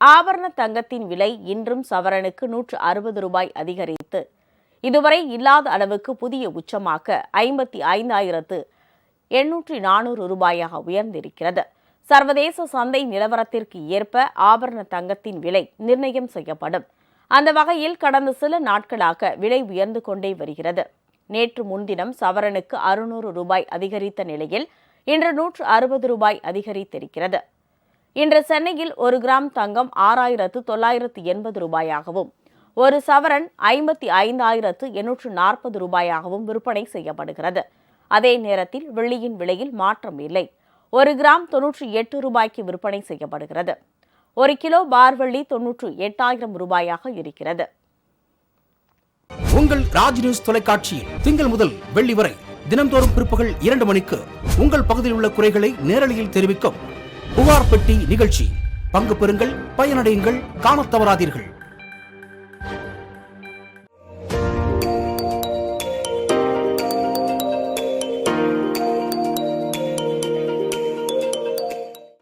ஆபரண தங்கத்தின் விலை இன்றும் சவரனுக்கு 160 ரூபாய் அதிகரித்து இதுவரை இல்லாத அளவுக்கு புதிய உச்சமாக 55,840 ரூபாயாக உயர்ந்திருக்கிறது. சர்வதேச சந்தை நிலவரத்திற்கு ஏற்ப ஆபரண தங்கத்தின் விலை நிர்ணயம் செய்யப்படும். அந்த வகையில் கடந்த சில நாட்களாக விலை உயர்ந்து கொண்டே வருகிறது. நேற்று முன்தினம் சவரனுக்கு 600 ரூபாய் அதிகரித்த நிலையில் இன்று 160 ரூபாய் அதிகரித்திருக்கிறது. இன்று சென்னையில் 1 கிராம் தங்கம் 6,980 ரூபாயாகவும் ஒரு சவரன் 55,840 ரூபாயாகவும் விற்பனை செய்யப்படுகிறது. அதே நேரத்தில் வெள்ளியின் விலையில் மாற்றம் இல்லை. 1 கிராம் 98 ரூபாய்க்கு விற்பனை செய்யப்படுகிறது. 1 கிலோ பார் வெள்ளி 98,000 ரூபாயாக இருக்கிறது. உங்கள் ராஜ் நியூஸ் தொலைக்காட்சியில் திங்கள் முதல் வெள்ளி வரை தினந்தோறும் பிற்பகல் 2 மணிக்கு உங்கள் பகுதியில் உள்ள குறைகளை நேரலையில் தெரிவிக்கும் புகார் பெட்டி நிகழ்ச்சி. பங்கு பெறுங்கள், பயனடையுங்கள், காணத் தவறாதீர்கள்.